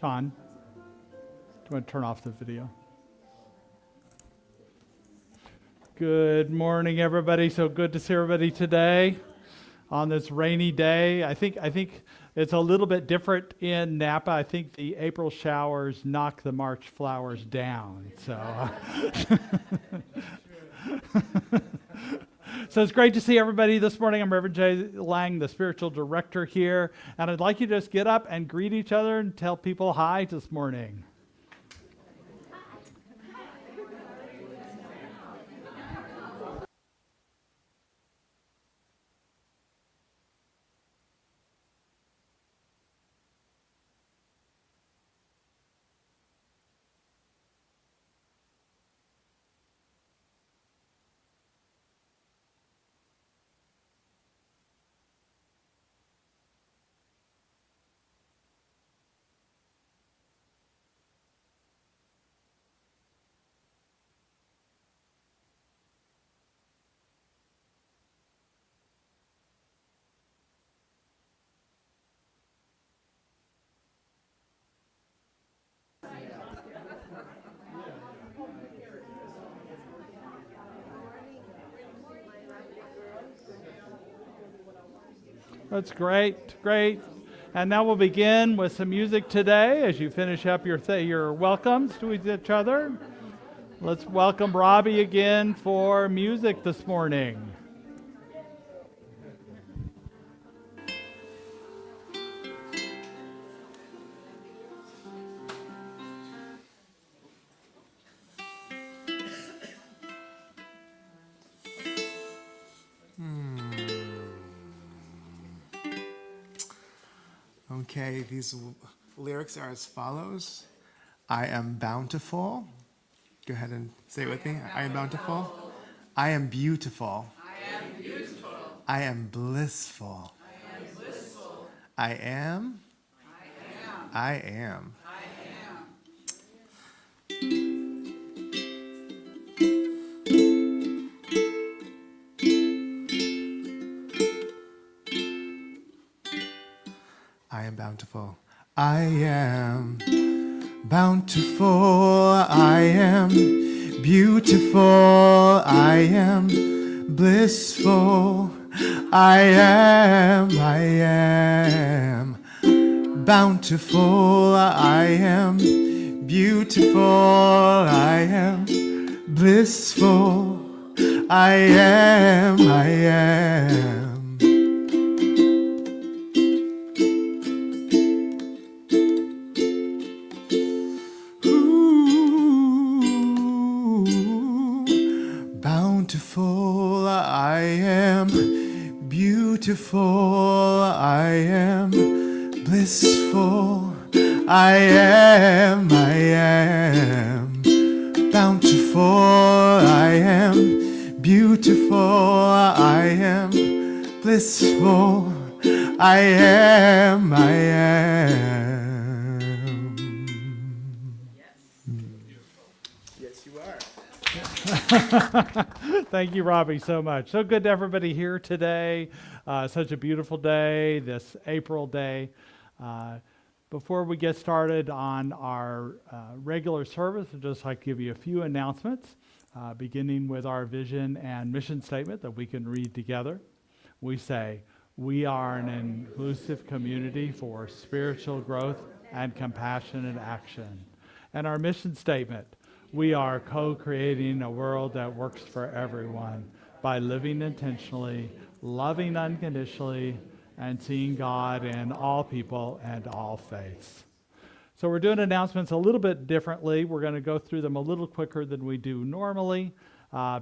Sean, do you want to turn off the video? Good morning, everybody. So good to see everybody today on this rainy day. I think it's a little bit different in Napa. I think the April showers knock the March flowers down. So it's great to see everybody this morning. I'm Reverend Jay Lang, the spiritual director here, and I'd like you to just get up and greet each other and tell people hi this morning. That's great. And now we'll begin with some music today as you finish up your welcomes to each other. Let's welcome Robbie again for music this morning. Okay, these lyrics are as follows. I am bountiful. Go ahead and say it with me. I am bountiful. I am beautiful. I am beautiful. I am blissful. I am blissful. I am. I am. I am bountiful. I am bountiful. I am beautiful. I am blissful. I am bountiful. I am beautiful. I am blissful. I am. Bountiful, I am beautiful, I am blissful, I am bountiful, I am beautiful, I am blissful, I am. Yes, you are. Thank you, Robbie, so much. So good to have everybody here today. Such a beautiful day, this April day. Before we get started on our regular service, I'd just like to give you a few announcements, beginning with our vision and mission statement that we can read together. We say, we are an inclusive community for spiritual growth and compassionate action. And our mission statement, we are co-creating a world that works for everyone by living intentionally, loving unconditionally, and seeing God in all people and all faiths. So we're doing announcements a little bit differently. We're going to go through them a little quicker than we do normally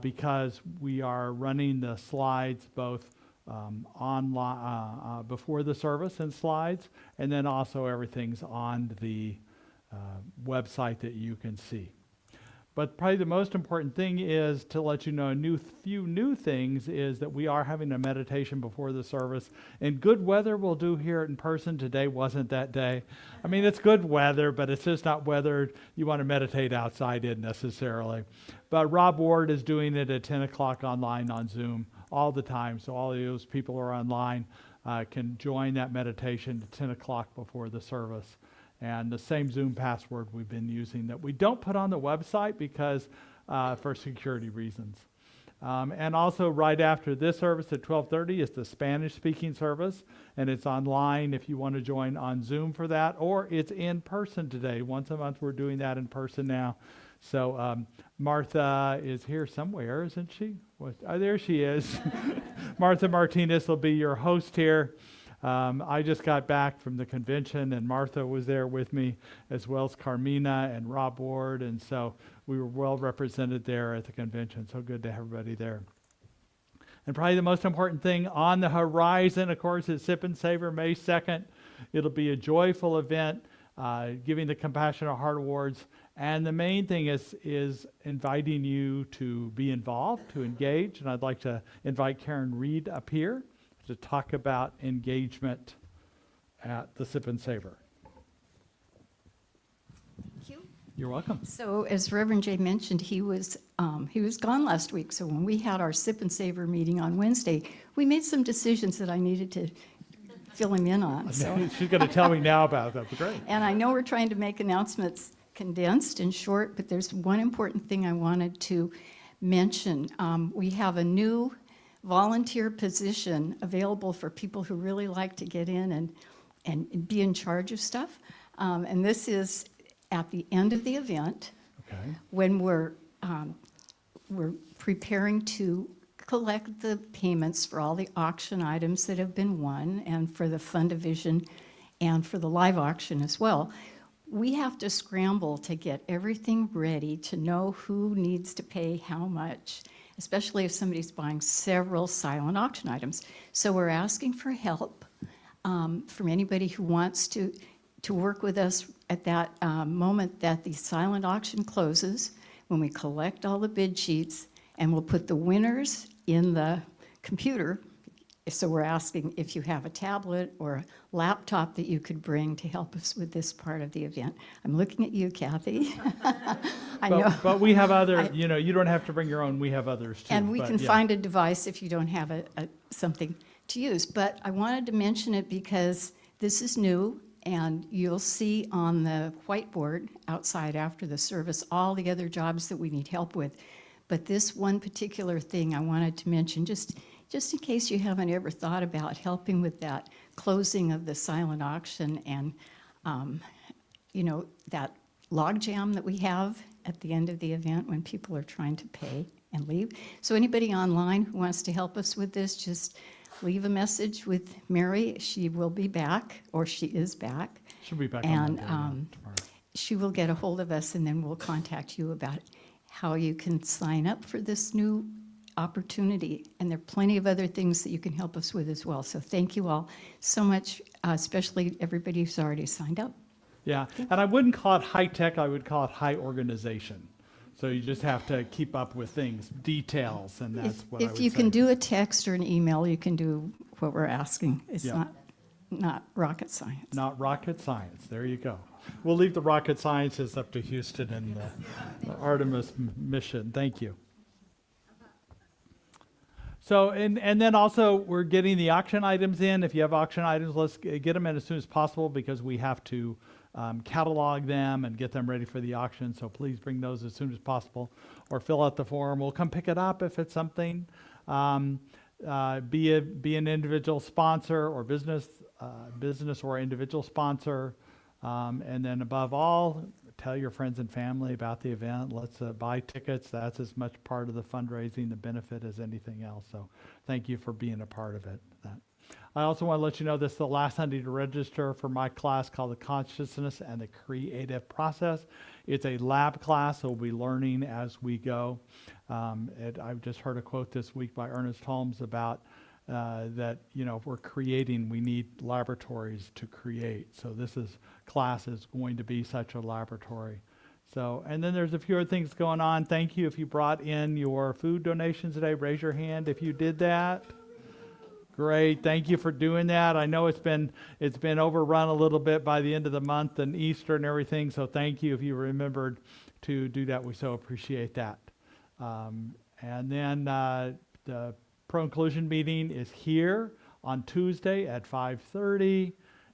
because we are running the slides both online before the service and slides, and then also everything's on the website that you can see. But probably the most important thing is to let you know few new things is that we are having a meditation before the service. In good weather, we'll do here in person. Today wasn't that day. I mean, it's good weather, but it's just not weather you want to meditate outside in necessarily. But Rob Ward is doing it at 10 o'clock online on Zoom all the time. So all of those people who are online can join that meditation at 10 o'clock before the service. and the same Zoom password we've been using that we don't put on the website because for security reasons. And also right after this service at 12:30 is the Spanish speaking service, and it's online if you want to join on Zoom for that, or it's in person today. Once a month we're doing that in person now. So Martha is here somewhere, isn't she? There she is. Martha Martinez will be your host here. I just got back from the convention, and Martha was there with me, as well as Carmina and Rob Ward, and so we were well represented there at the convention. So good to have everybody there. And probably the most important thing on the horizon, of course, is Sip and Savor May 2nd. It'll be a joyful event, giving the Compassionate Heart Awards. And the main thing is inviting you to be involved, to engage. And I'd like to invite Karen Reed up here to talk about engagement at the Sip and Savor. Thank you. You're welcome. So as Reverend Jay mentioned, he was gone last week. So when we had our Sip and Savor meeting on Wednesday, we made some decisions that I needed to fill him in on. So, She's going to tell me now about that. Great. and I know we're trying to make announcements condensed and short, but there's one important thing I wanted to mention. We have a new volunteer position available for people who really like to get in and be in charge of stuff. And this is at the end of the event, Okay. when we're preparing to collect the payments for all the auction items that have been won, and for the fund division and for the live auction as well. We have to scramble to get everything ready to know who needs to pay how much, especially if somebody's buying several silent auction items. So we're asking for help from anybody who wants to work with us at that moment that the silent auction closes, when we collect all the bid sheets, and we'll put the winners in the computer. So we're asking if you have a tablet or a laptop that you could bring to help us with this part of the event. I'm looking at you, Kathy. I know. But we have other, you don't have to bring your own. We have others too. And we but can yeah. find a device if you don't have something to use. But I wanted to mention it because this is new, and you'll see on the whiteboard outside after the service all the other jobs that we need help with. But this one particular thing I wanted to mention, just in case you haven't ever thought about helping with that closing of the silent auction and, that logjam that we have at the end of the event when people are trying to pay and leave. So anybody online who wants to help us with this, just leave a message with Mary. She will be back, or she is back. She'll be back And on Monday, tomorrow. she will get a hold of us, and then we'll contact you about how you can sign up for this new opportunity. And there are plenty of other things that you can help us with as well. So thank you all so much, especially everybody who's already signed up. Yeah, and I wouldn't call it high tech. I would call it high organization. So you just have to keep up with things, details, and that's what I would If you say. can do a text or an email, you can do what we're asking. It's Yeah. not rocket science. Not rocket science. There you go. We'll leave the rocket sciences up to Houston and the Artemis mission. Thank you. So, and then also we're getting the auction items in. If you have auction items, let's get them in as soon as possible, because we have to catalog them and get them ready for the auction. So please bring those as soon as possible, or fill out the form. We'll come pick it up if it's something. Be an individual sponsor or business or individual sponsor. And then above all, tell your friends and family about the event. Let's buy tickets. That's as much part of the fundraising, the benefit, as anything else. So thank you for being a part of it. I also want to let you know this is the last Sunday to register for my class called The Consciousness and the Creative Process. It's a lab class, so we'll be learning as we go. I've just heard a quote this week by Ernest Holmes about that, if we're creating, we need laboratories to create. So this class is going to be such a laboratory. So, and then there's a few other things going on. Thank you if you brought in your food donations today. Raise your hand if you did that. Great, thank you for doing that. I know it's been overrun a little bit by the end of the month and Easter and everything, so thank you if you remembered to do that. We so appreciate that. And then the Pro Inclusion meeting is here on Tuesday at 5:30.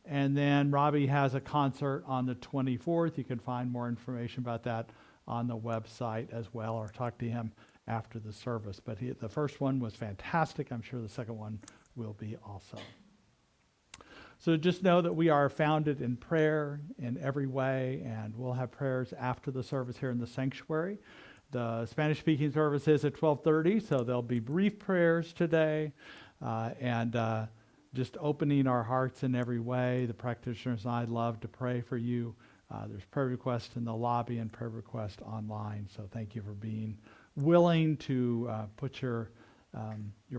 And then Robbie has a concert on the 24th. You can find more information about that on the website as well, or talk to him after the service. But the first one was fantastic. I'm sure the second one will be also. So just know that we are founded in prayer in every way, and we'll have prayers after the service here in the sanctuary. The Spanish-speaking service is at 12:30, so there'll be brief prayers today, and just opening our hearts in every way. The practitioners and I love to pray for you. There's prayer requests in the lobby and prayer requests online, so thank you for being willing to put your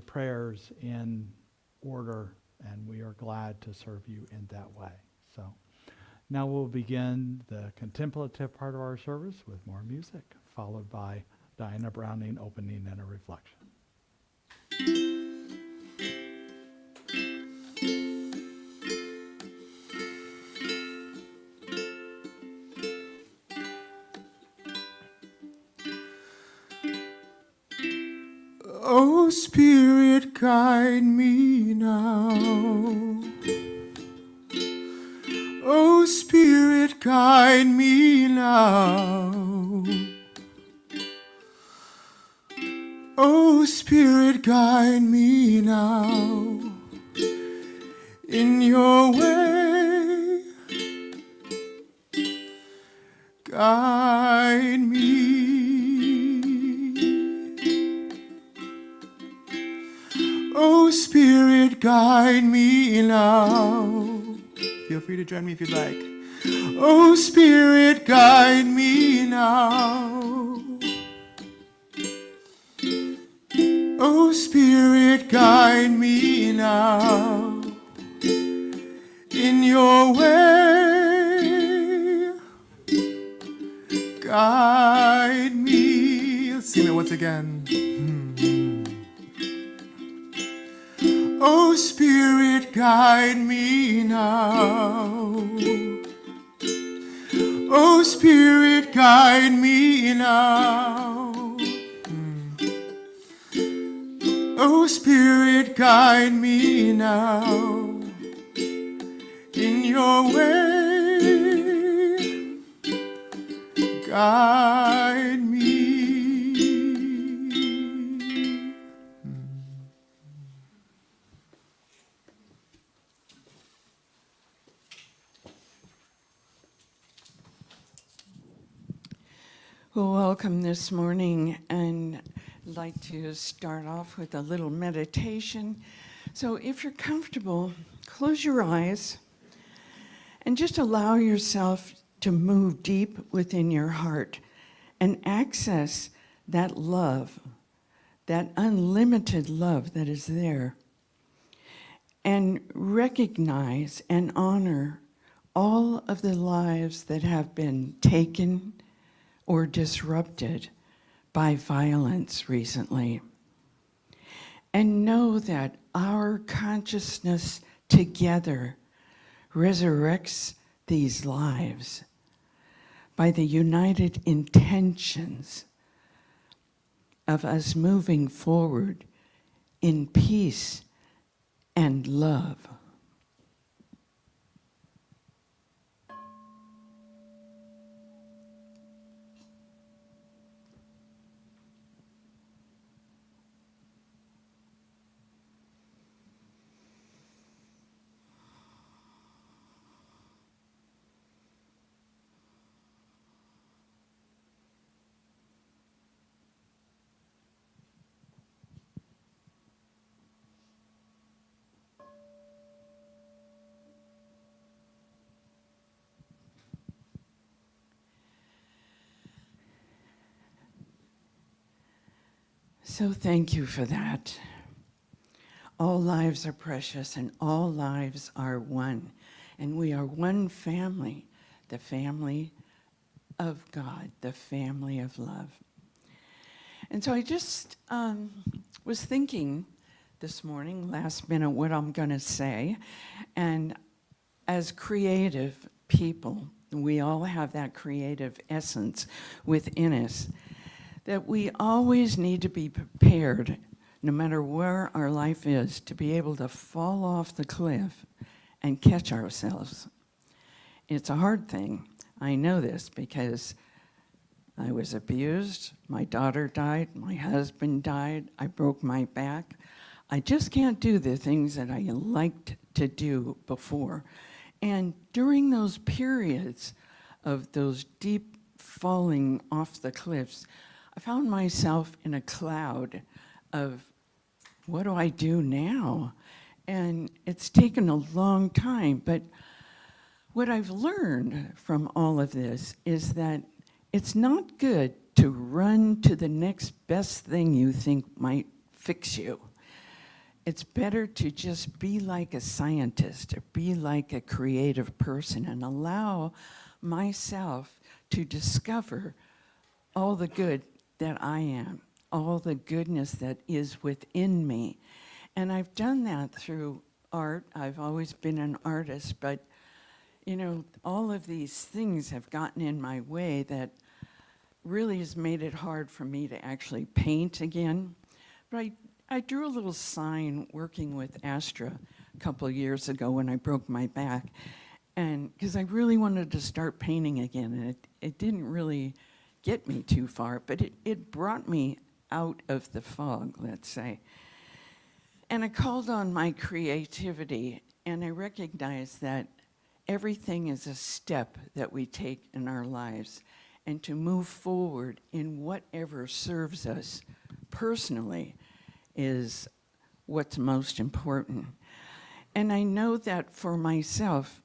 prayers in order, and we are glad to serve you in that way. So now we'll begin the contemplative part of our service with more music, followed by Diana Browning opening and a reflection. Oh, Spirit, guide me now. Oh, Spirit, guide me now. Oh, Spirit, guide me now in your way. Guide me. Oh, Spirit, guide me now. Feel free to join me if you'd like. Oh, Spirit, guide me now. Oh, Spirit, guide me now in your way. Guide me. Let's sing it once again. Oh, Spirit, guide me now. Oh, Spirit, guide me now. Oh, Spirit, guide me now in your way. Guide me. Well, welcome this morning, and I'd like to start off with a little meditation. So if you're comfortable, close your eyes and just allow yourself to move deep within your heart and access that love, that unlimited love that is there, and recognize and honor all of the lives that have been taken or disrupted by violence recently. And know that our consciousness together resurrects these lives by the united intentions of us moving forward in peace and love. So thank you for that. All lives are precious and all lives are one. And we are one family, the family of God, the family of love. And so I just was thinking this morning, last minute, what I'm going to say. And as creative people, we all have that creative essence within us, that we always need to be prepared, no matter where our life is, to be able to fall off the cliff and catch ourselves. It's a hard thing. I know this because I was abused, my daughter died, my husband died, I broke my back. I just can't do the things that I liked to do before. And during those periods of those deep falling off the cliffs, I found myself in a cloud of, what do I do now? And it's taken a long time, but what I've learned from all of this is that it's not good to run to the next best thing you think might fix you. It's better to just be like a scientist or be like a creative person and allow myself to discover all the good that I am, all the goodness that is within me. And I've done that through art. I've always been an artist, but you know, all of these things have gotten in my way that really has made it hard for me to actually paint again. But I drew a little sign working with Astra a couple of years ago when I broke my back, and because I really wanted to start painting again, and it didn't really get me too far, but it brought me out of the fog, let's say. And I called on my creativity, and I recognized that everything is a step that we take in our lives, and to move forward in whatever serves us personally is what's most important. And I know that for myself,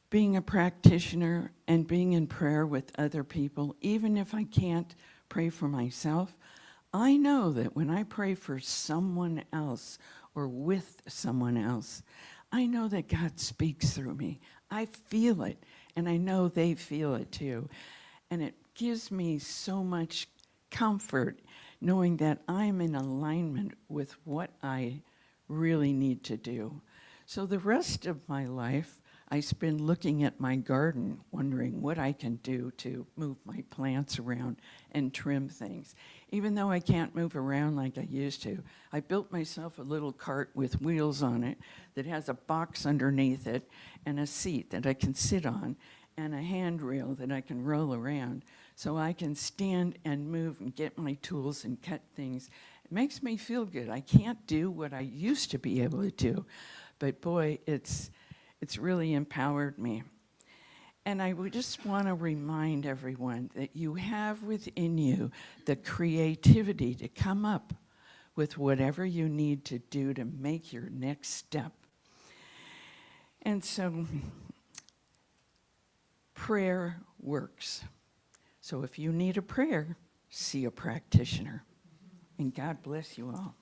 being a practitioner and being in prayer with other people, even if I can't pray for myself, I know that when I pray for someone else or with someone else, I know that God speaks through me. I feel it, and I know they feel it too. And it gives me so much comfort knowing that I'm in alignment with what I really need to do. So the rest of my life, I spend looking at my garden, wondering what I can do to move my plants around and trim things. Even though I can't move around like I used to, I built myself a little cart with wheels on it that has a box underneath it and a seat that I can sit on and a handrail that I can roll around so I can stand and move and get my tools and cut things. It makes me feel good. I can't do what I used to be able to do, but boy, it's really empowered me. And I would just want to remind everyone that you have within you the creativity to come up with whatever you need to do to make your next step. And so prayer works. So if you need a prayer, see a practitioner. And God bless you all.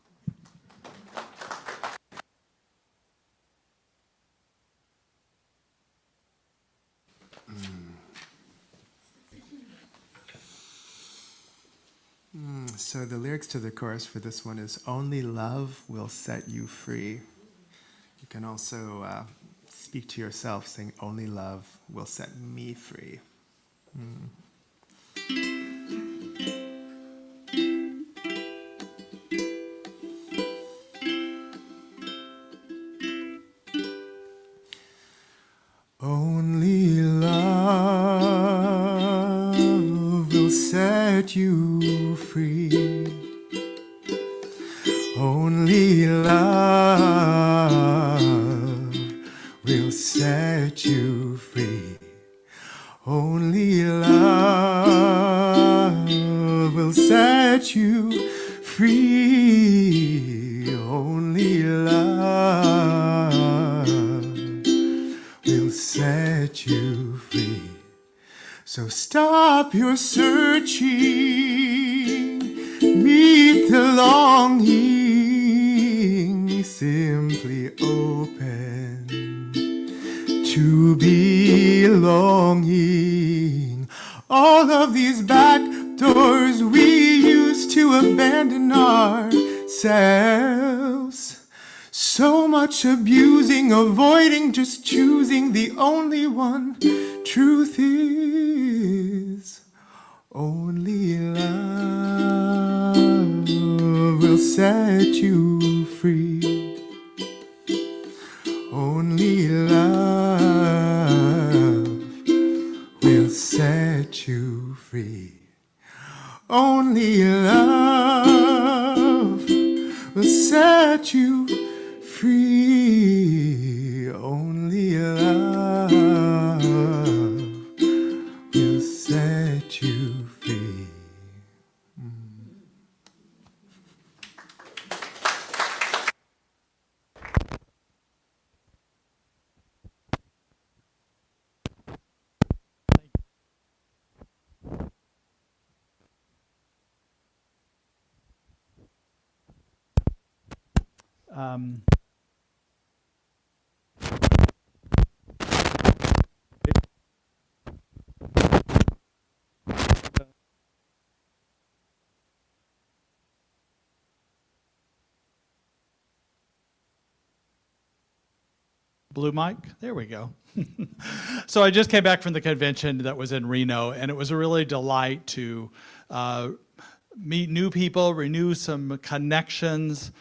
So the lyrics to the chorus for this one is, "Only love will set you free." You can also speak to yourself saying, "Only love will set me free." Only love will set you free. Only love will set you free. Only love will set you free. Only love will set you free. So stop your searching, meet the longing, simply open to belonging. All of these back doors we used to abandon ourselves. So much abusing, avoiding, just choosing the only one. Truth is, only love will set you free. Only love you free. Only love will set you free. Um, Blue mic? There we go. So I just came back from the convention that was in Reno, and it was a really delight to meet new people, renew some connections,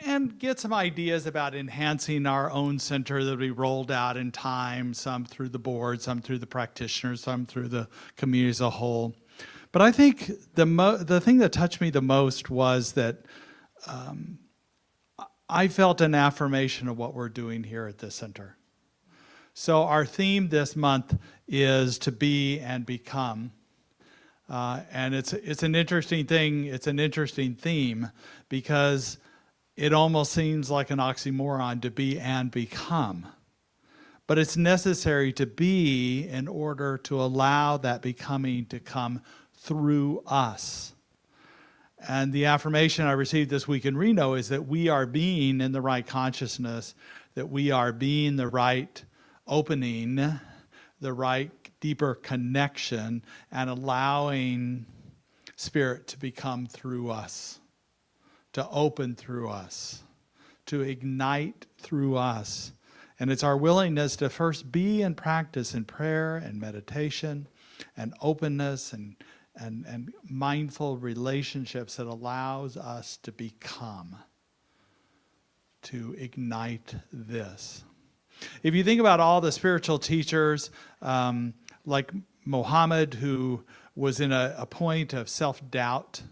and get some ideas about enhancing our own center that we rolled out in time, some through the board, some through the practitioners, some through the community as a whole. But I think the thing that touched me the most was that I felt an affirmation of what we're doing here at this center. So our theme this month is to be and become. And it's an interesting thing, it's an interesting theme, because it almost seems like an oxymoron to be and become. But it's necessary to be in order to allow that becoming to come through us. And the affirmation I received this week in Reno is that we are being in the right consciousness, that we are being the right opening, the right deeper connection, and allowing Spirit to become through us, to open through us, to ignite through us. And it's our willingness to first be and practice in prayer and meditation and openness and mindful relationships that allows us to become, to ignite this. If you think about all the spiritual teachers, like Muhammad, who was in a point of self-doubt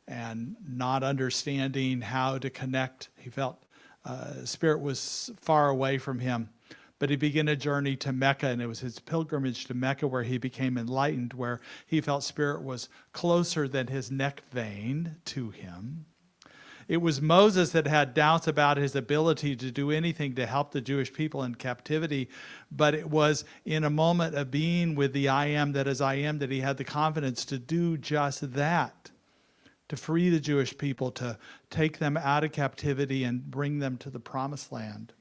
and not understanding how to connect, he felt Spirit was far away from him. But he began a journey to Mecca, and it was his pilgrimage to Mecca where he became enlightened, where he felt Spirit was closer than his neck vein to him. It was Moses that had doubts about his ability to do anything to help the Jewish people in captivity, but it was in a moment of being with the I am that is I am that he had the confidence to do just that, to free the Jewish people, to take them out of captivity and bring them to the promised land.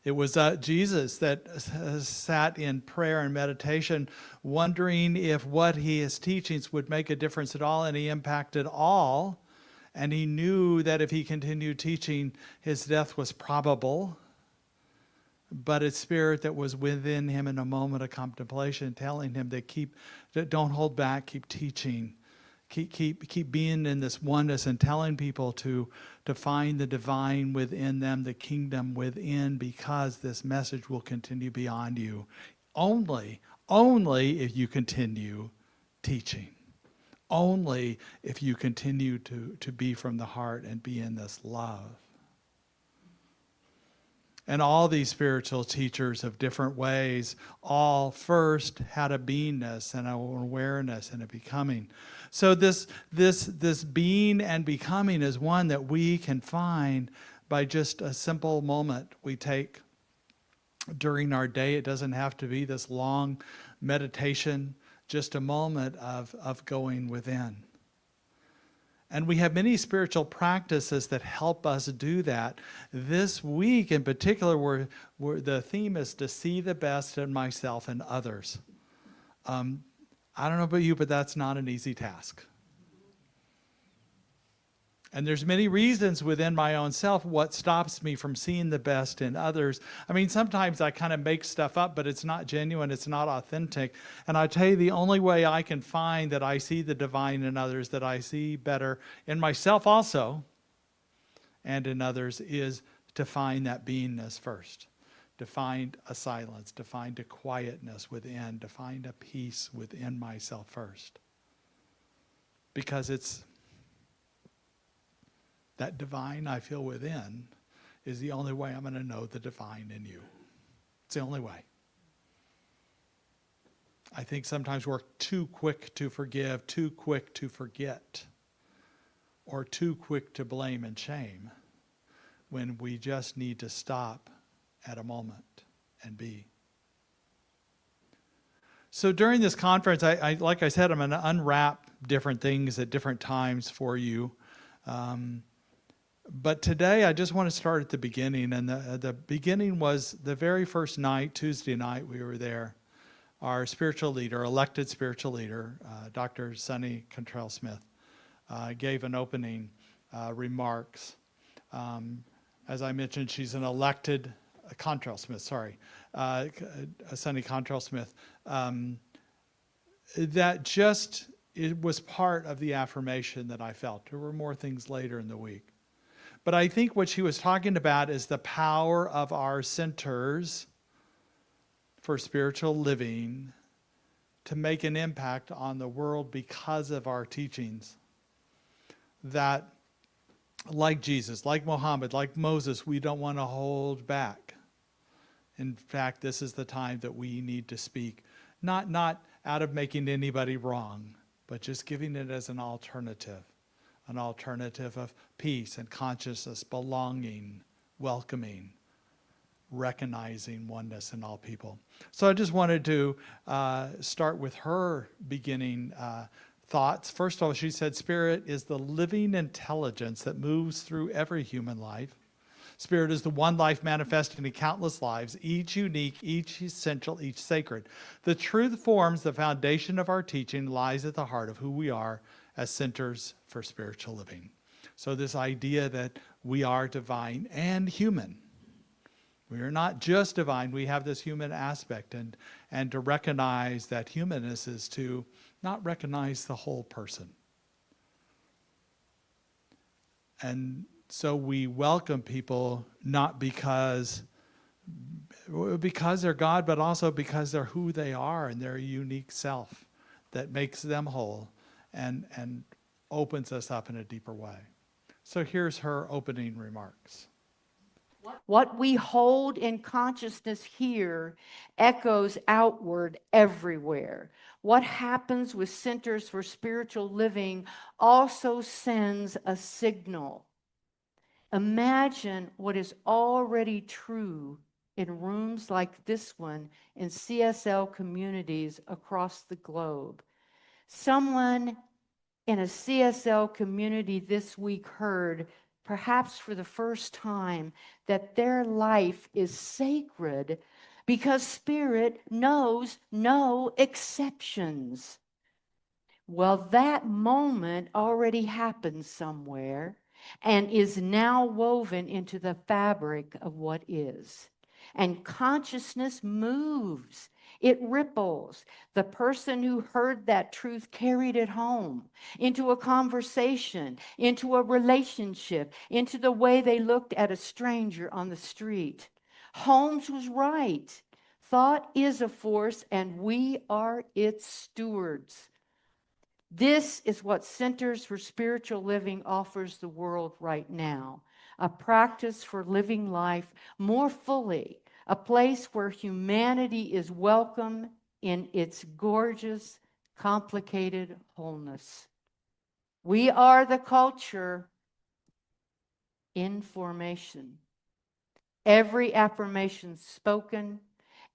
It was Jesus that sat in prayer and meditation, wondering if what his teachings would make a difference at all, and he impacted all. And he knew that if he continued teaching, his death was probable. But it's Spirit that was within him in a moment of contemplation, telling him that don't hold back, keep teaching. Keep being in this oneness and telling people to find the divine within them, the kingdom within, because this message will continue beyond you. Only if you continue teaching. Only if you continue to be from the heart and be in this love. And all these spiritual teachers of different ways all first had a beingness and an awareness and a becoming. So this being and becoming is one that we can find by just a simple moment we take during our day. It doesn't have to be this long meditation, just a moment of going within. And we have many spiritual practices that help us do that. This week in particular, where the theme is to see the best in myself and others. I don't know about you, but that's not an easy task. And there's many reasons within my own self what stops me from seeing the best in others. I mean, sometimes I kind of make stuff up, but it's not genuine, it's not authentic. And I tell you, the only way I can find that I see the divine in others, that I see better in myself also, and in others, is to find that beingness first. To find a silence, to find a quietness within, to find a peace within myself first. Because it's that divine I feel within is the only way I'm going to know the divine in you. It's the only way. I think sometimes we're too quick to forgive, too quick to forget, or too quick to blame and shame when we just need to stop at a moment and be. So during this conference, I like I said, I'm going to unwrap different things at different times for you. But today, I just want to start at the beginning. And the beginning was the very first night, Tuesday night, we were there. Our spiritual leader, elected spiritual leader, Dr. Sunny Cantrell-Smith, gave an opening remarks. As I mentioned, she's an elected Cantrell-Smith, Sunny Cantrell-Smith. That just, it was part of the affirmation that I felt. There were more things later in the week. But I think what she was talking about is the power of our centers for spiritual living to make an impact on the world because of our teachings. That, like Jesus, like Muhammad, like Moses, we don't want to hold back. In fact, this is the time that we need to speak. Not out of making anybody wrong, but just giving it as an alternative of peace and consciousness, belonging, welcoming, recognizing oneness in all people. So I just wanted to start with her beginning thoughts. First of all, she said, Spirit is the living intelligence that moves through every human life. Spirit is the one life manifesting in countless lives, each unique, each essential, each sacred. The truth forms the foundation of our teaching, lies at the heart of who we are as centers for spiritual living. So this idea that we are divine and human. We are not just divine, we have this human aspect, and to recognize that humanness is to not recognize the whole person. And so we welcome people not because they're God, but also because they're who they are and their unique self that makes them whole and opens us up in a deeper way. So here's her opening remarks. What we hold in consciousness here echoes outward everywhere. What happens with Centers for Spiritual Living also sends a signal. Imagine what is already true in rooms like this one in CSL communities across the globe. Someone in a CSL community this week heard, perhaps for the first time, that their life is sacred because Spirit knows no exceptions. Well, that moment already happened somewhere and is now woven into the fabric of what is. And consciousness moves. It ripples. The person who heard that truth carried it home into a conversation, into a relationship, into the way they looked at a stranger on the street. Holmes was right. Thought is a force, and we are its stewards. This is what Centers for Spiritual Living offers the world right now. A practice for living life more fully. A place where humanity is welcome in its gorgeous, complicated wholeness. We are the culture in formation. Every affirmation spoken,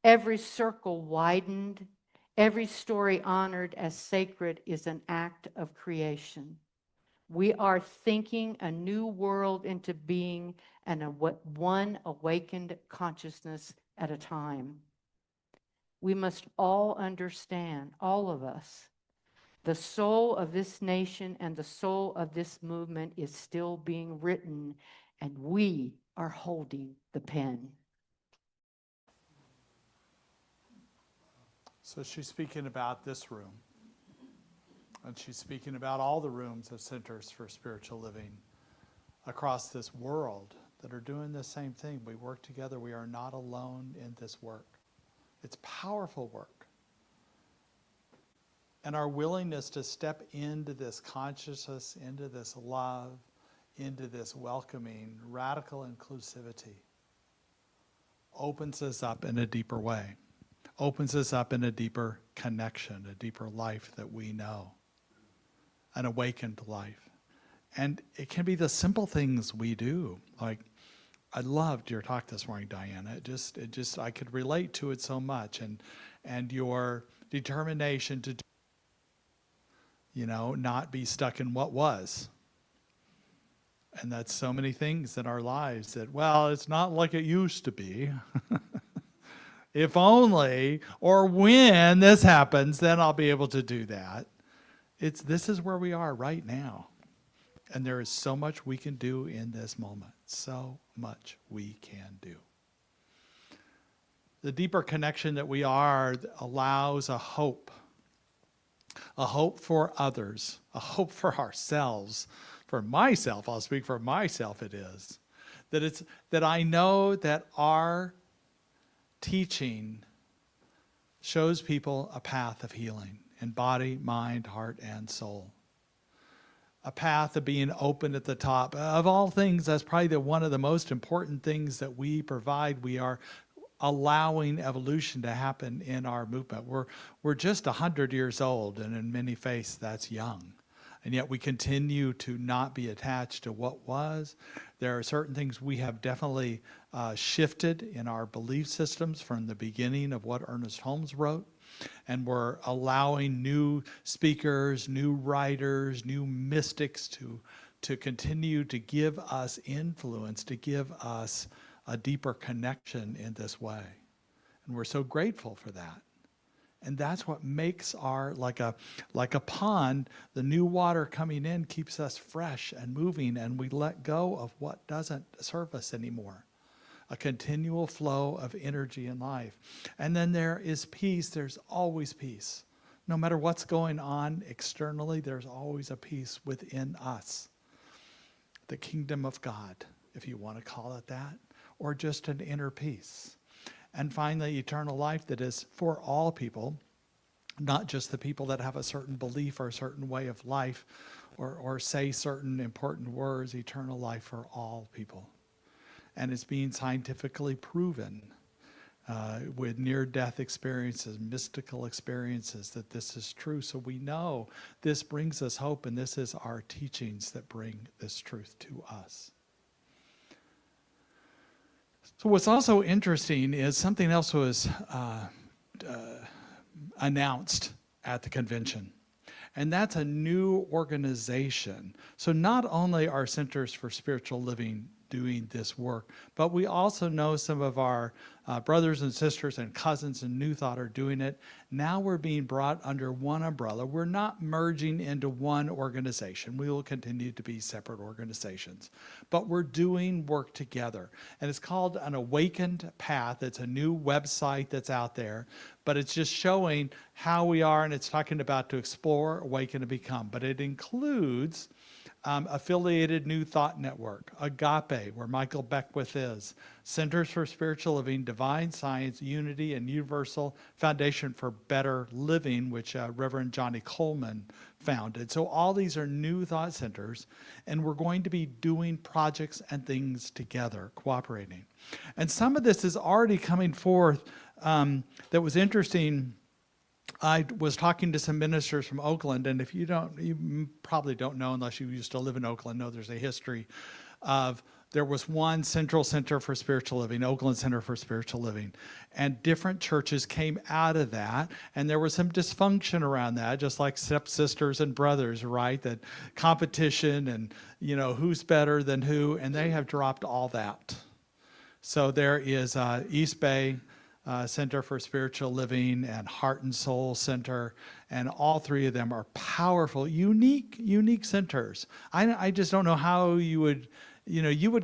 every circle widened, every story honored as sacred is an act of creation. We are thinking a new world into being and one awakened consciousness at a time. We must all understand, all of us, the soul of this nation and the soul of this movement is still being written, and we are holding the pen. So she's speaking about this room. And she's speaking about all the rooms of Centers for Spiritual Living across this world that are doing the same thing. We work together. We are not alone in this work. It's powerful work. And our willingness to step into this consciousness, into this love, into this welcoming, radical inclusivity opens us up in a deeper way, opens us up in a deeper connection, a deeper life that we know, an awakened life. And it can be the simple things we do. Like, I loved your talk this morning, Diana. It just I could relate to it so much, and your determination to, not be stuck in what was. And that's so many things in our lives that, well, it's not like it used to be. If only, or when this happens, then I'll be able to do that. This is where we are right now. And there is so much we can do in this moment. So much we can do. The deeper connection that we are allows a hope for others, a hope for ourselves. For myself, I'll speak for myself, it is. That I know that our teaching shows people a path of healing in body, mind, heart, and soul. A path of being open at the top. Of all things, that's probably one of the most important things that we provide. We are allowing evolution to happen in our movement. We're just 100 years old, and in many faiths, that's young. And yet we continue to not be attached to what was. There are certain things we have definitely shifted in our belief systems from the beginning of what Ernest Holmes wrote. And we're allowing new speakers, new writers, new mystics to continue to give us influence, to give us a deeper connection in this way. And we're so grateful for that. And that's what makes like a pond, the new water coming in keeps us fresh and moving, and we let go of what doesn't serve us anymore. A continual flow of energy in life. And then there is peace. There's always peace. No matter what's going on externally, there's always a peace within us. The kingdom of God, if you want to call it that, or just an inner peace. And finally, eternal life that is for all people, not just the people that have a certain belief or a certain way of life or say certain important words, eternal life for all people. And it's being scientifically proven with near-death experiences, mystical experiences, that this is true. So we know this brings us hope, and this is our teachings that bring this truth to us. So what's also interesting is something else was announced at the convention, and that's a new organization. So not only are Centers for Spiritual Living doing this work, but we also know some of our brothers and sisters and cousins in New Thought are doing it. Now we're being brought under one umbrella. We're not merging into one organization. We will continue to be separate organizations, but we're doing work together. And it's called An Awakened Path. It's a new website that's out there, but it's just showing how we are, and it's talking about to explore, awaken, and become. But it includes affiliated New Thought Network, Agape, where Michael Beckwith is, Centers for Spiritual Living, Divine Science, Unity, and Universal Foundation for Better Living, which Reverend Johnny Coleman founded. So all these are New Thought centers, and we're going to be doing projects and things together, cooperating. And some of this is already coming forth that was interesting. I was talking to some ministers from Oakland, and if you probably don't know, unless you used to live in Oakland, know there's a history of, there was one central center for spiritual living, Oakland Center for Spiritual Living, and different churches came out of that, and there was some dysfunction around that, just like stepsisters and brothers, right? That competition and, who's better than who, and they have dropped all that. So there is East Bay Center for Spiritual Living and Heart and Soul Center, and all three of them are powerful, unique centers. I just don't know how you would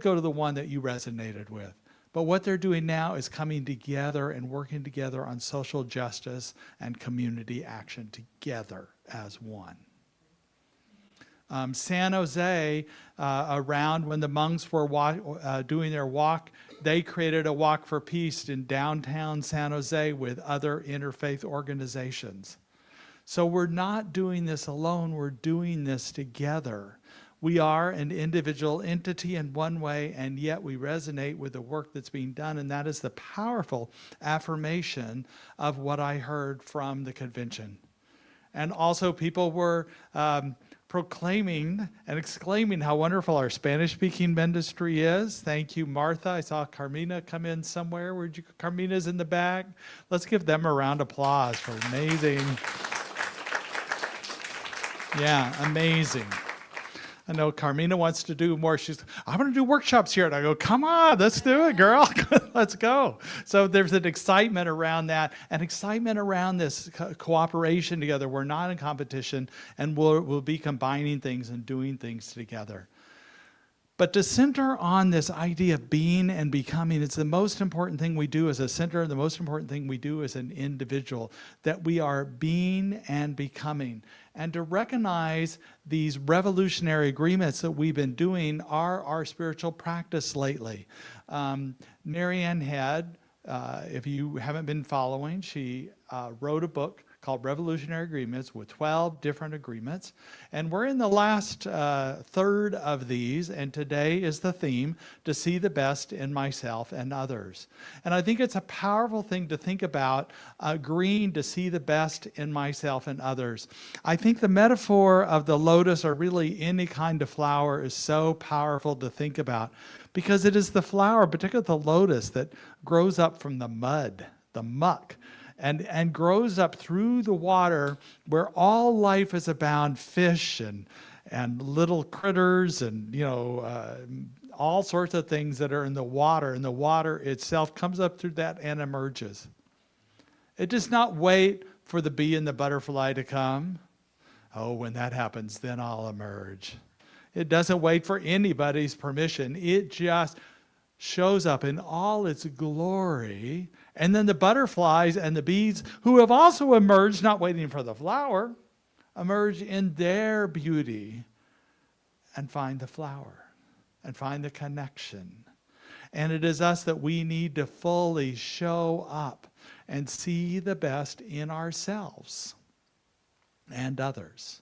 go to the one that you resonated with. But what they're doing now is coming together and working together on social justice and community action together as one. San Jose, around when the monks were doing their walk, they created a Walk for Peace in downtown San Jose with other interfaith organizations. So we're not doing this alone, we're doing this together. We are an individual entity in one way, and yet we resonate with the work that's being done, and that is the powerful affirmation of what I heard from the convention. And also people were proclaiming and exclaiming how wonderful our Spanish-speaking ministry is. Thank you, Martha. I saw Carmina come in somewhere. Where'd you? Carmina's in the back. Let's give them a round of applause for amazing. Yeah, amazing. I know Carmina wants to do more. I want to do workshops here. And I go, come on, let's do it, girl. Let's go. So there's an excitement around that and excitement around this cooperation together. We're not in competition, and we'll be combining things and doing things together. But to center on this idea of being and becoming, it's the most important thing we do as a center, the most important thing we do as an individual, that we are being and becoming. And to recognize these revolutionary agreements that we've been doing are our spiritual practice lately. Marianne had, if you haven't been following, she wrote a book called Revolutionary Agreements with 12 different agreements. And we're in the last third of these, and today is the theme, to see the best in myself and others. And I think it's a powerful thing to think about, agreeing to see the best in myself and others. I think the metaphor of the lotus, or really any kind of flower, is so powerful to think about, because it is the flower, particularly the lotus, that grows up from the mud, the muck, and grows up through the water where all life is abound, fish and little critters and, all sorts of things that are in the water. And the water itself comes up through that and emerges. It does not wait for the bee and the butterfly to come. Oh, when that happens, then I'll emerge. It doesn't wait for anybody's permission. It just shows up in all its glory. And then the butterflies and the bees, who have also emerged, not waiting for the flower, emerge in their beauty and find the flower and find the connection. And it is us that we need to fully show up and see the best in ourselves and others.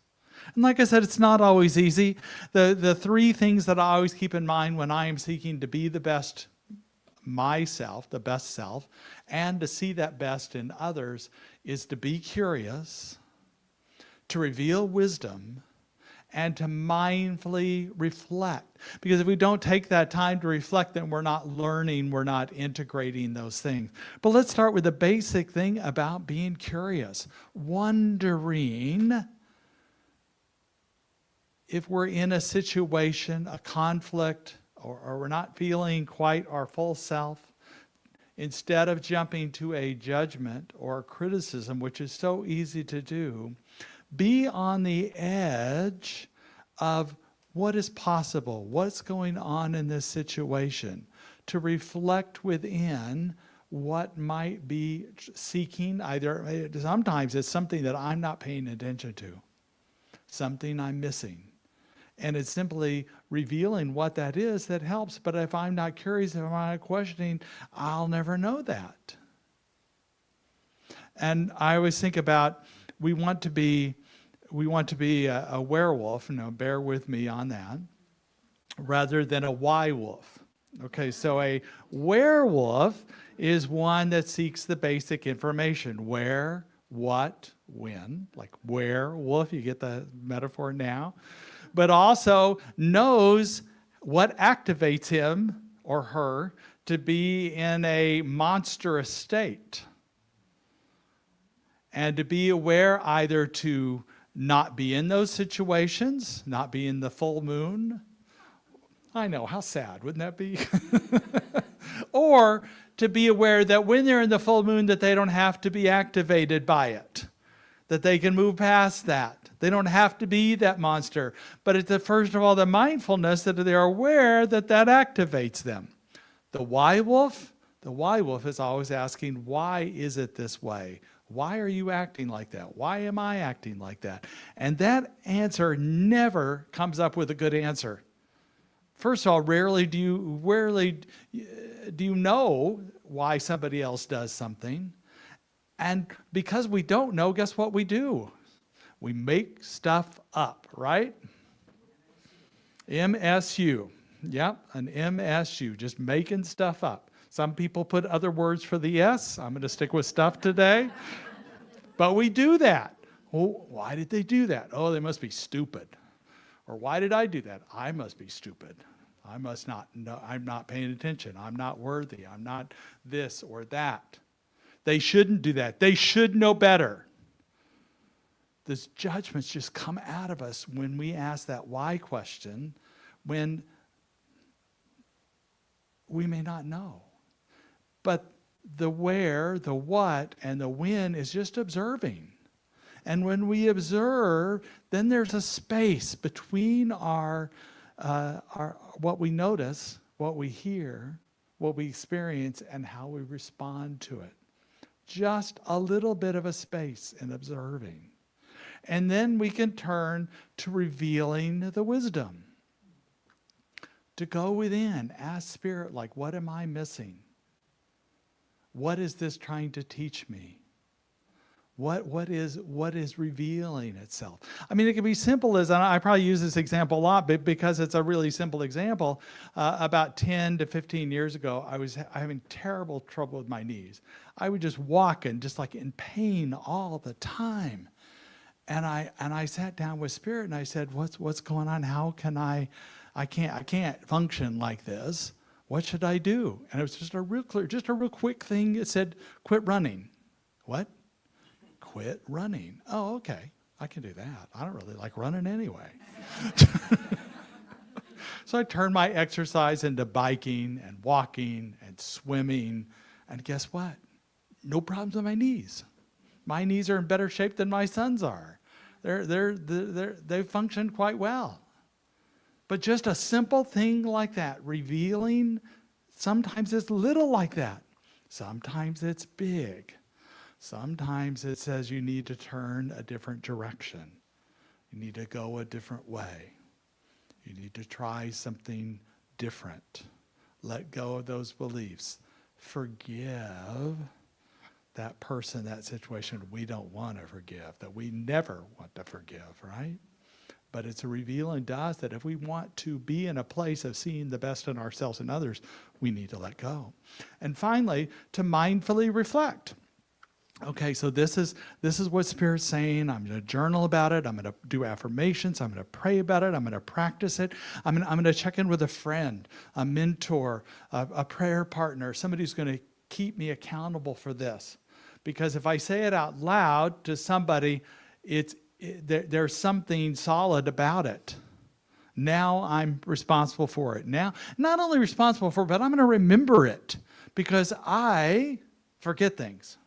And like I said, it's not always easy. The three things that I always keep in mind when I am seeking to be the best myself, the best self, and to see that best in others, is to be curious, to reveal wisdom, and to mindfully reflect. Because if we don't take that time to reflect, then we're not learning, we're not integrating those things. But let's start with the basic thing about being curious, wondering if we're in a situation, a conflict, or we're not feeling quite our full self. Instead of jumping to a judgment or a criticism, which is so easy to do, be on the edge of what is possible, what's going on in this situation, to reflect within what might be seeking. Either sometimes it's something that I'm not paying attention to, something I'm missing. And it's simply revealing what that is that helps. But if I'm not curious, if I'm not questioning, I'll never know that. And I always think about, we want to be a werewolf, bear with me on that, rather than a Y-wolf. Okay, so a werewolf is one that seeks the basic information: where, what, when. Like werewolf, you get the metaphor now. But also knows what activates him or her to be in a monstrous state. And to be aware either to not be in those situations, not be in the full moon. I know, how sad, wouldn't that be? Or to be aware that when they're in the full moon, that they don't have to be activated by it, that they can move past that. They don't have to be that monster. But it's first of all the mindfulness that they're aware that that activates them. The Y-wolf is always asking, why is it this way? Why are you acting like that? Why am I acting like that? And that answer never comes up with a good answer. First of all, rarely do you know why somebody else does something. And because we don't know, guess what we do? We make stuff up, right? MSU. Yep, an MSU, just making stuff up. Some people put other words for the S. I'm going to stick with stuff today. But we do that. Well, why did they do that? Oh, they must be stupid. Or why did I do that? I must be stupid. I must not know. I'm not paying attention. I'm not worthy. I'm not this or that. They shouldn't do that. They should know better. These judgments just come out of us when we ask that why question, when we may not know. But the where, the what, and the when is just observing. And when we observe, then there's a space between our what we notice, what we hear, what we experience, and how we respond to it. Just a little bit of a space in observing. And then we can turn to revealing the wisdom. To go within, ask Spirit, like, what am I missing? What is this trying to teach me? What is revealing itself? I mean, it can be simple as, and I probably use this example a lot, but because it's a really simple example. About 10 to 15 years ago, I was having terrible trouble with my knees. I would just walk and just like in pain all the time. And I sat down with Spirit and I said, what's going on? How can I can't function like this. What should I do? And it was just a real quick thing. It said, quit running. What? Quit running. Oh, okay. I can do that. I don't really like running anyway. So I turned my exercise into biking and walking and swimming. And guess what? No problems with my knees. My knees are in better shape than my son's are. They function quite well. But just a simple thing like that, revealing, sometimes it's little like that. Sometimes it's big. Sometimes it says you need to turn a different direction. You need to go a different way. You need to try something different. Let go of those beliefs. Forgive that person, that situation we don't want to forgive, that we never want to forgive, right? But it's a revealing to us that if we want to be in a place of seeing the best in ourselves and others, we need to let go. And finally, to mindfully reflect. Okay, so this is what Spirit's saying. I'm going to journal about it. I'm going to do affirmations. I'm going to pray about it. I'm going to practice it. I'm going to check in with a friend, a mentor, a prayer partner, somebody who's going to keep me accountable for this. Because if I say it out loud to somebody, there's something solid about it. Now I'm responsible for it. Now, not only responsible for it, but I'm going to remember it because I forget things.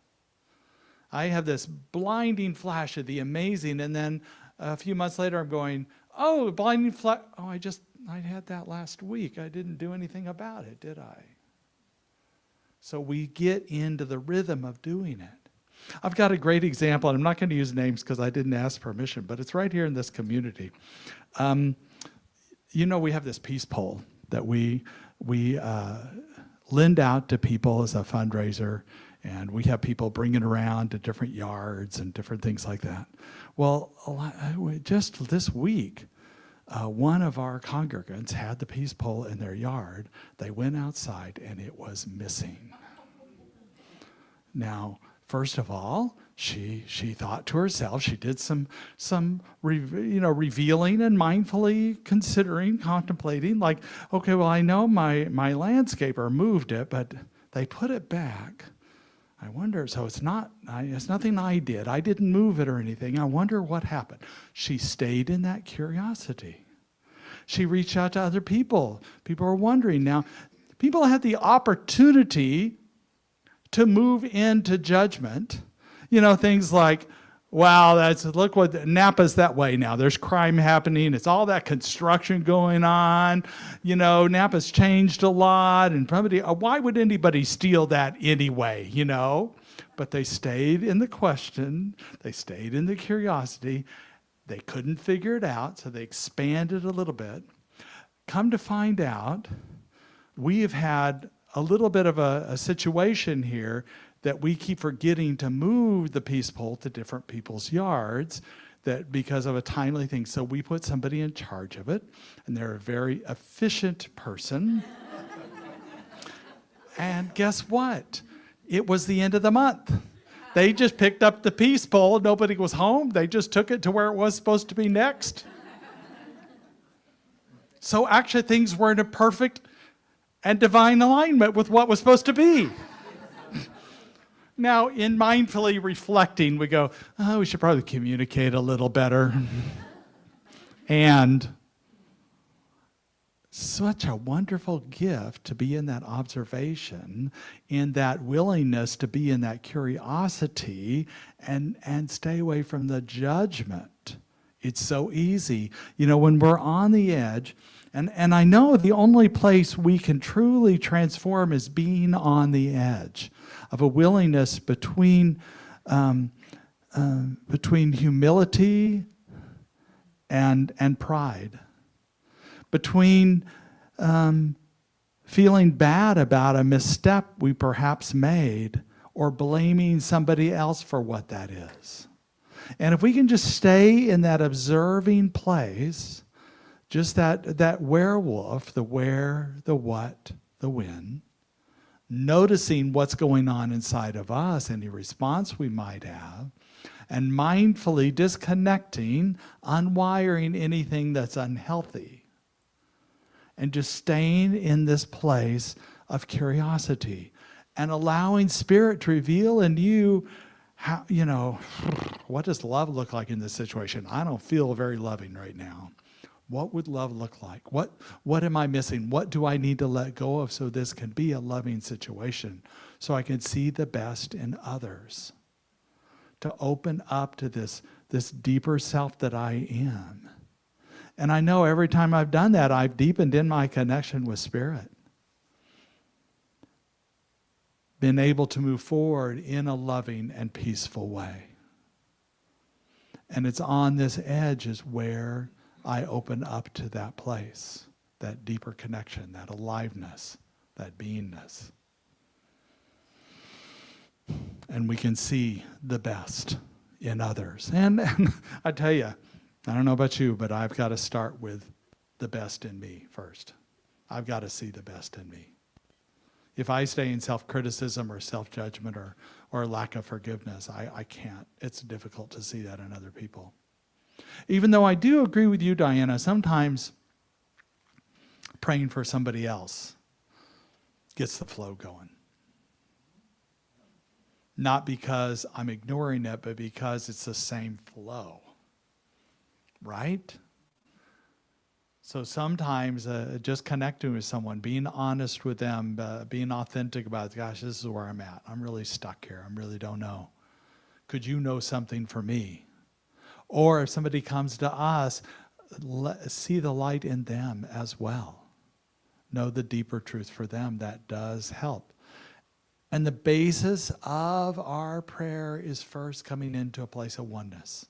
I have this blinding flash of the amazing, and then a few months later I'm going, oh, blinding flash. Oh, I had that last week. I didn't do anything about it, did I? So we get into the rhythm of doing it. I've got a great example, and I'm not going to use names because I didn't ask permission, but it's right here in this community. We have this peace pole that we lend out to people as a fundraiser, and we have people bring it around to different yards and different things like that. Well, just this week, one of our congregants had the peace pole in their yard. They went outside, and it was missing. Now, first of all, she thought to herself, she did some revealing and mindfully considering, contemplating, like, okay, well, I know my landscaper moved it, but they put it back. I wonder, so it's nothing I did. I didn't move it or anything. I wonder what happened. She stayed in that curiosity. She reached out to other people. People are wondering. Now, people had the opportunity to move into judgment. Things like, wow, look what Napa's that way now. There's crime happening. It's all that construction going on. Napa's changed a lot, and probably why would anybody steal that anyway? But they stayed in the question. They stayed in the curiosity. They couldn't figure it out, so they expanded a little bit. Come to find out, we have had a little bit of a situation here that we keep forgetting to move the peace pole to different people's yards. that because of a timely thing. So we put somebody in charge of it, and they're a very efficient person. And guess what? It was the end of the month. They just picked up the peace pole. Nobody was home. They just took it to where it was supposed to be next. So actually things were in a perfect and divine alignment with what was supposed to be. Now, in mindfully reflecting, we go, oh, we should probably communicate a little better. And such a wonderful gift to be in that observation, in that willingness to be in that curiosity, and stay away from the judgment. It's so easy. You know, when we're on the edge, and I know the only place we can truly transform is being on the edge of a willingness between humility and pride, between feeling bad about a misstep we perhaps made, or blaming somebody else for what that is. And if we can just stay in that observing place, just that werewolf, the where, the what, the when, noticing what's going on inside of us, any response we might have, and mindfully disconnecting, unwiring anything that's unhealthy, and just staying in this place of curiosity and allowing Spirit to reveal in you how, you know, what does love look like in this situation? I don't feel very loving right now. What would love look like? What am I missing? What do I need to let go of so this can be a loving situation, so I can see the best in others, to open up to this deeper self that I am. And I know every time I've done that, I've deepened in my connection with Spirit, been able to move forward in a loving and peaceful way. And it's on this edge is where I open up to that place, that deeper connection, that aliveness, that beingness. And we can see the best in others. And I tell you, I don't know about you, but I've got to start with the best in me first. I've got to see the best in me. If I stay in self-criticism or self-judgment or lack of forgiveness, I can't. It's difficult to see that in other people. Even though I do agree with you, Diana, sometimes praying for somebody else gets the flow going. Not because I'm ignoring it, but because it's the same flow. Right? So sometimes just connecting with someone, being honest with them, being authentic about, gosh, this is where I'm at. I'm really stuck here. I really don't know. Could you know something for me? Or if somebody comes to us, see the light in them as well. Know the deeper truth for them. That does help. And the basis of our prayer is first coming into a place of oneness,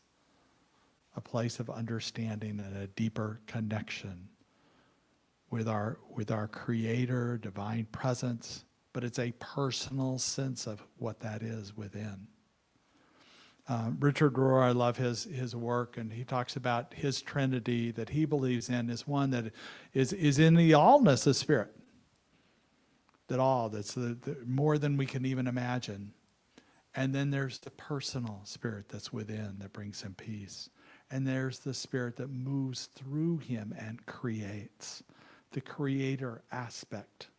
a place of understanding and a deeper connection with our Creator, divine presence, but it's a personal sense of what that is within. Richard Rohr, I love his work, and he talks about his Trinity that he believes in is one that is in the allness of Spirit. That's the more than we can even imagine. And then there's the personal Spirit that's within that brings him peace. And there's the Spirit that moves through him and creates, the creator aspect.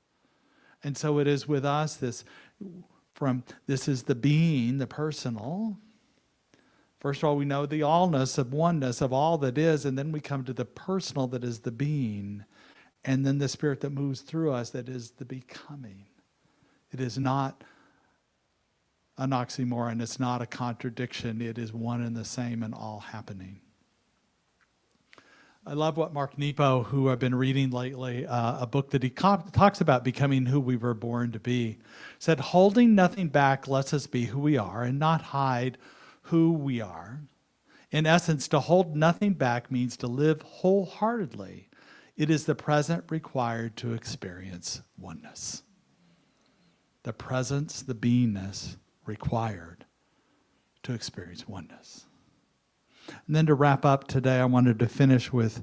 And so it is with us, this is the being, the personal. First of all, we know the allness of oneness of all that is, and then we come to the personal that is the being, and then the Spirit that moves through us that is the becoming. It is not an oxymoron, it's not a contradiction, it is one and the same and all happening. I love what Mark Nepo, who I've been reading lately, a book that he talks about becoming who we were born to be, said, holding nothing back lets us be who we are and not hide who we are. In essence, to hold nothing back means to live wholeheartedly. It is the present required to experience oneness. The presence, the beingness required to experience oneness. And then to wrap up today, I wanted to finish with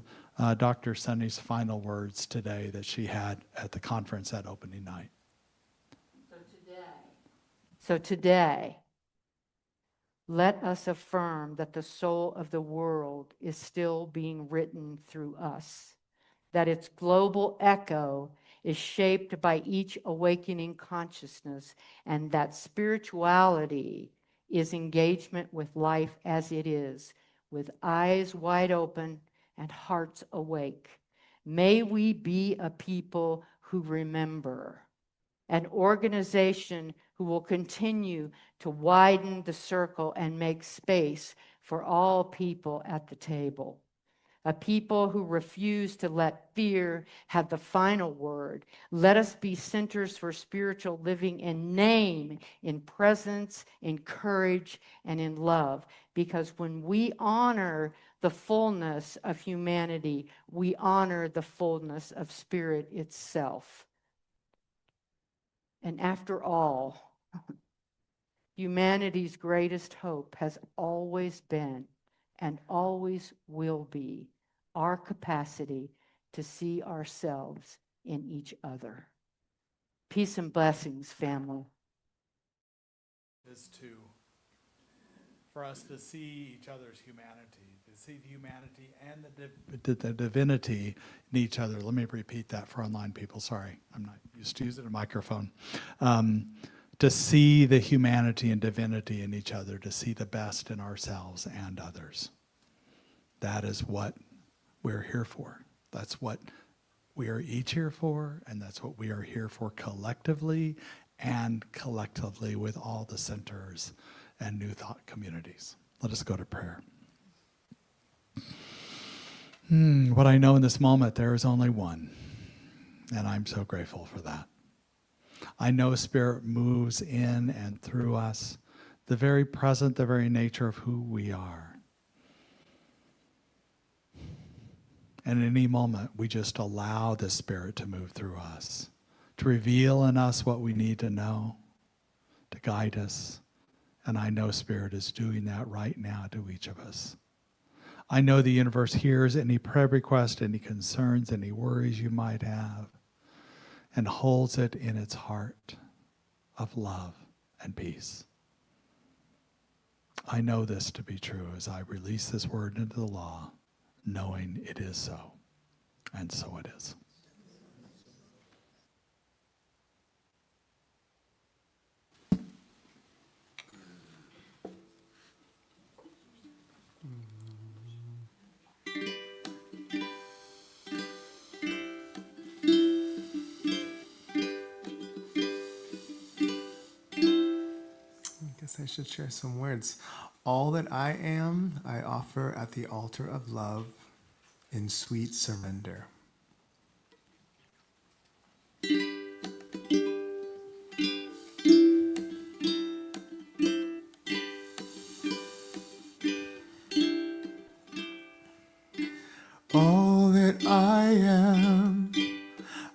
Dr. Sunny's final words today that she had at the conference at opening night. So today, let us affirm that the soul of the world is still being written through us, that its global echo is shaped by each awakening consciousness, and that spirituality is engagement with life as it is, with eyes wide open and hearts awake. May we be a people who remember, an organization who will continue to widen the circle and make space for all people at the table. A people who refuse to let fear have the final word. Let us be centers for spiritual living in name, in presence, in courage, and in love. Because when we honor the fullness of humanity, we honor the fullness of spirit itself. And after all, humanity's greatest hope has always been and always will be our capacity to see ourselves in each other. Peace and blessings, family. Is for us to see each other's humanity, to see the humanity and the divinity in each other. Let me repeat that for online people. Sorry, I'm not used to using a microphone. To see the humanity and divinity in each other, to see the best in ourselves and others. That is what we're here for. That's what we are each here for, and that's what we are here for collectively and collectively with all the centers and New Thought communities. Let us go to prayer. What I know in this moment, there is only one, and I'm so grateful for that. I know Spirit moves in and through us, the very present, the very nature of who we are. And in any moment, we just allow the Spirit to move through us, to reveal in us what we need to know, to guide us. And I know Spirit is doing that right now to each of us. I know the universe hears any prayer request, any concerns, any worries you might have, and holds it in its heart of love and peace. I know this to be true as I release this word into the law, knowing it is so, and so it is. I should share some words. All that I am, I offer at the altar of love in sweet surrender. All that I am,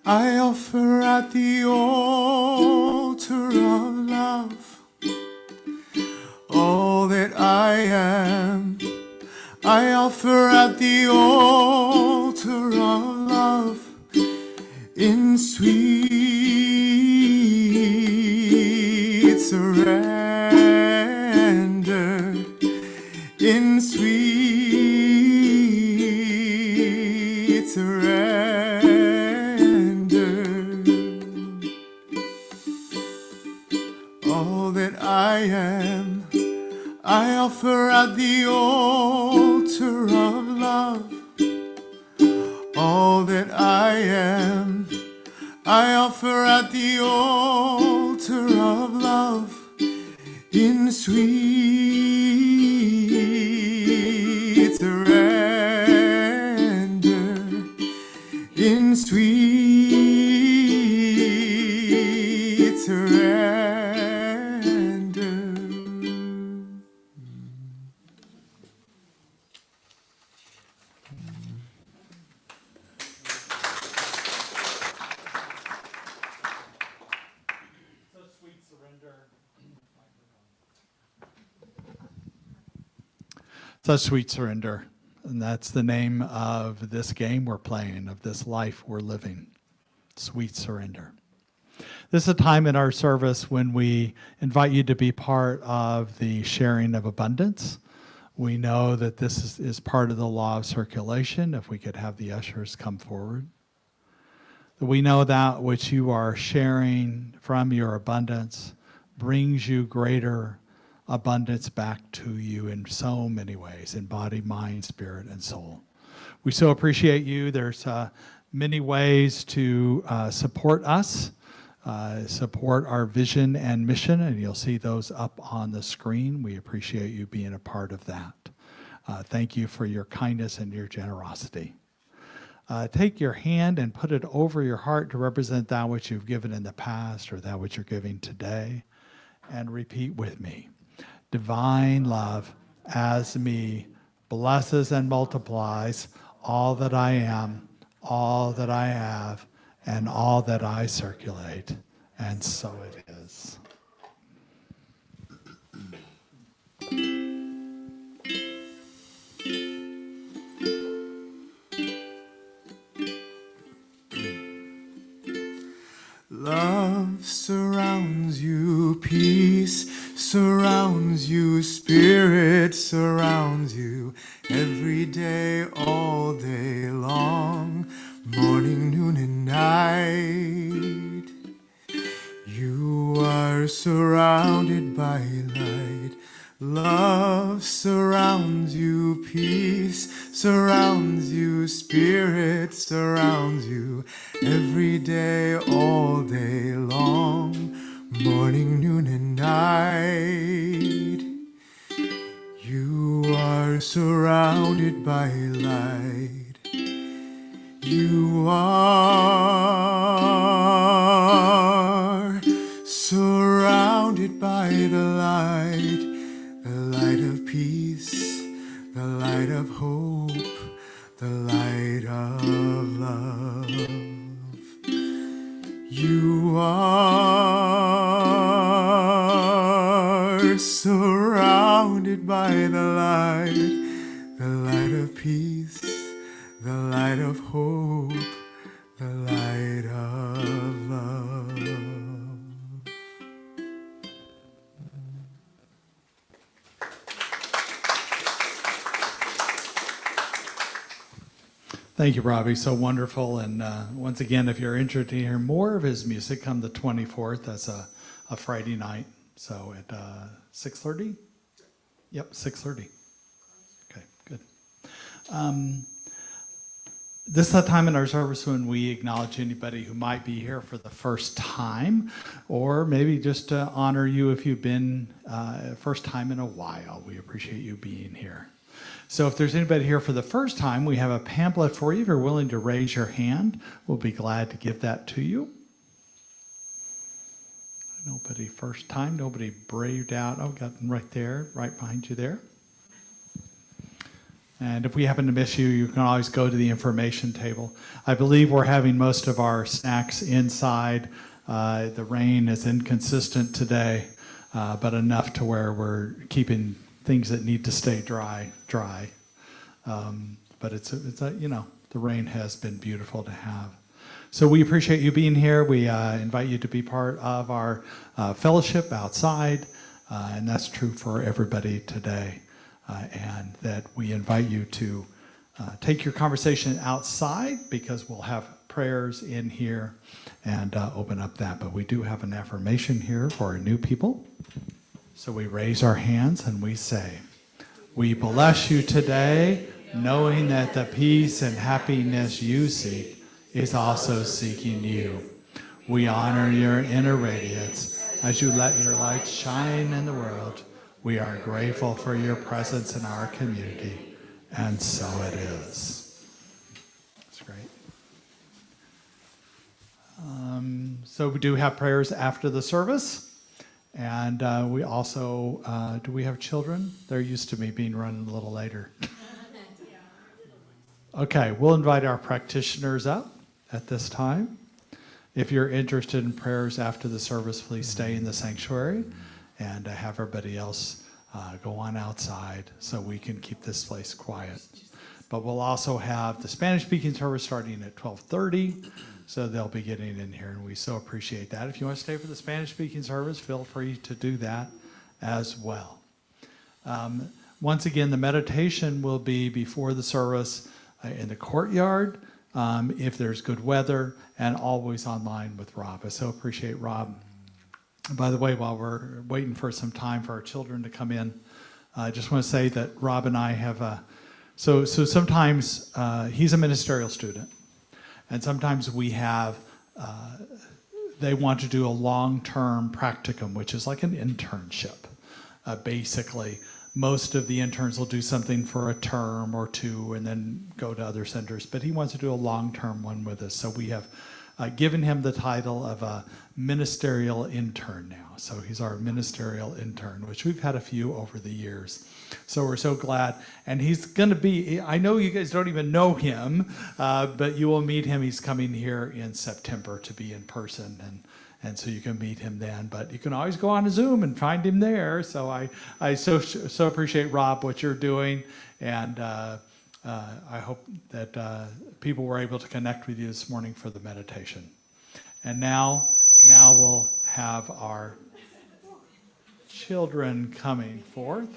I offer at the altar of love. All that I am, I offer at the altar of love in sweet surrender, in sweet surrender. All that I am, I offer at the altar of love. All that I am, I offer at the altar of love in sweet surrender, in sweet surrender. Such sweet surrender. And that's the name of this game we're playing, of this life we're living. Sweet surrender. This is a time in our service when we invite you to be part of the sharing of abundance. We know that this is part of the law of circulation. If we could have the ushers come forward. That we know that which you are sharing from your abundance brings you greater abundance back to you in so many ways, in body, mind, spirit, and soul. We so appreciate you. There's many ways to support us, support our vision and mission, and you'll see those up on the screen. We appreciate you being a part of that. Thank you for your kindness and your generosity. Take your hand and put it over your heart to represent that which you've given in the past or that which you're giving today, and repeat with me. Divine love as me blesses and multiplies all that I am, all that I have, and all that I circulate. And so it is. Love surrounds you, peace surrounds you, spirit surrounds you, every day, all day long, morning, noon, and night. You are surrounded by light. Love surrounds you, peace surrounds you, spirit surrounds you, every day, all day long, morning, noon, and night. You are surrounded by light. You are surrounded by the light of peace, the light of hope, the light of love. You are surrounded by the light of peace, the light of hope, the light of love. Thank you, Robbie. So wonderful. And once again, if you're interested to hear more of his music, come the 24th. That's a Friday night. So at 6:30? Yep, 6:30. Okay, good. This is a time in our service when we acknowledge anybody who might be here for the first time, or maybe just to honor you if you've been first time in a while. We appreciate you being here. So if there's anybody here for the first time, we have a pamphlet for you. If you're willing to raise your hand, we'll be glad to give that to you. Nobody first time, nobody braved out. Oh, got them right there, right behind you there. And if we happen to miss you, you can always go to the information table. I believe we're having most of our snacks inside. The rain is inconsistent today, but enough to where we're keeping things that need to stay dry. But it's the rain has been beautiful to have. So we appreciate you being here. We invite you to be part of our fellowship outside, and that's true for everybody today. And that we invite you to take your conversation outside, because we'll have prayers in here and open up that. But we do have an affirmation here for our new people. So we raise our hands and we say, "We bless you today, knowing that the peace and happiness you seek is also seeking you. We honor your inner radiance as you let your light shine in the world. We are grateful for your presence in our community." And so it is. That's great. So we do have prayers after the service. And we also, do we have children? They're used to me being running a little later. Okay, we'll invite our practitioners up at this time. If you're interested in prayers after the service, please stay in the sanctuary and have everybody else go on outside so we can keep this place quiet. But we'll also have the Spanish-speaking service starting at 12:30, so they'll be getting in here, and we so appreciate that. If you want to stay for the Spanish-speaking service, feel free to do that as well. Once again, the meditation will be before the service in the courtyard, if there's good weather, and always online with Rob. I so appreciate Rob. By the way, while we're waiting for some time for our children to come in, I just want to say that Rob and I have so sometimes he's a ministerial student, and sometimes we have, they want to do a long-term practicum, which is like an internship. Basically, most of the interns will do something for a term or two and then go to other centers, but he wants to do a long-term one with us. So we have given him the title of a ministerial intern now. So he's our ministerial intern, which we've had a few over the years. So we're so glad. And he's going to be, I know you guys don't even know him, but you will meet him. He's coming here in September to be in person, and so you can meet him then. But you can always go on a Zoom and find him there. So I so appreciate, Rob, what you're doing. And I hope that people were able to connect with you this morning for the meditation. And now we'll have our children coming forth.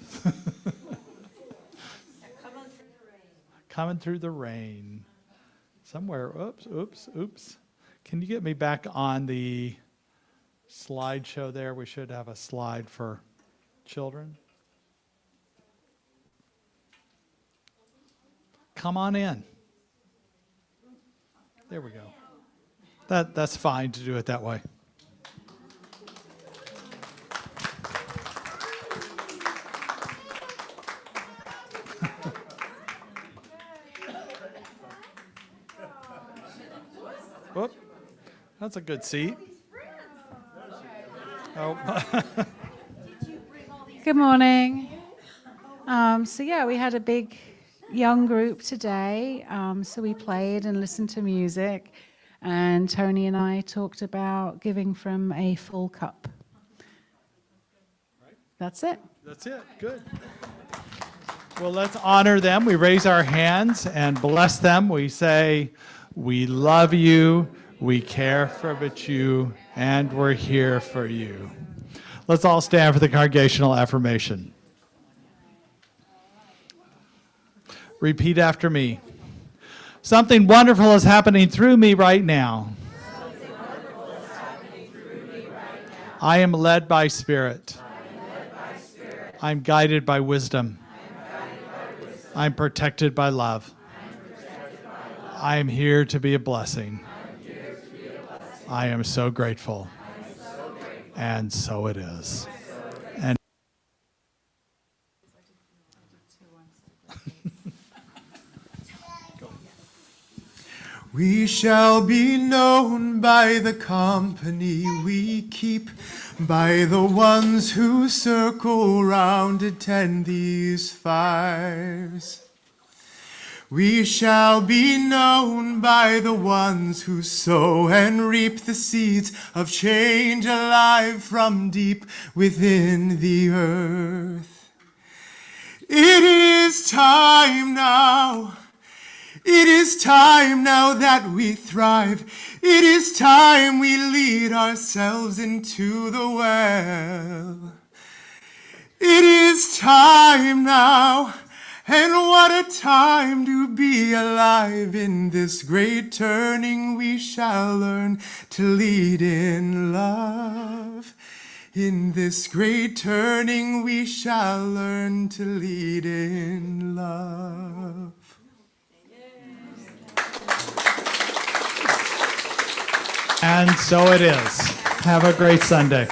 Coming through the rain. Somewhere, oops. Can you get me back on the slideshow there? We should have a slide for children. Come on in. There we go. That's fine to do it that way. Whoop. That's a good seat. Oh. Good morning. We had a big young group today. So we played and listened to music, and Tony and I talked about giving from a full cup. That's it. That's it. Good. Well, let's honor them. We raise our hands and bless them. We say, we love you, we care for you, and we're here for you. Let's all stand for the congregational affirmation. Repeat after me. Something wonderful is happening through me right now. I am led by Spirit. I'm guided by wisdom. I'm protected by love. I am here to be a blessing. I am so grateful. And so it is. And We shall be known by the company we keep, by the ones who circle round, attend these fires. We shall be known by the ones who sow and reap the seeds of change alive from deep within the earth. It is time now. It is time now that we thrive. It is time we lead ourselves into the well. It is time now, and what a time to be alive. In this great turning we shall learn to lead in love. In this great turning we shall learn to lead in love. And so it is. Have a great Sunday.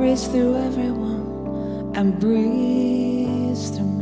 breathes through everyone and breathes through me.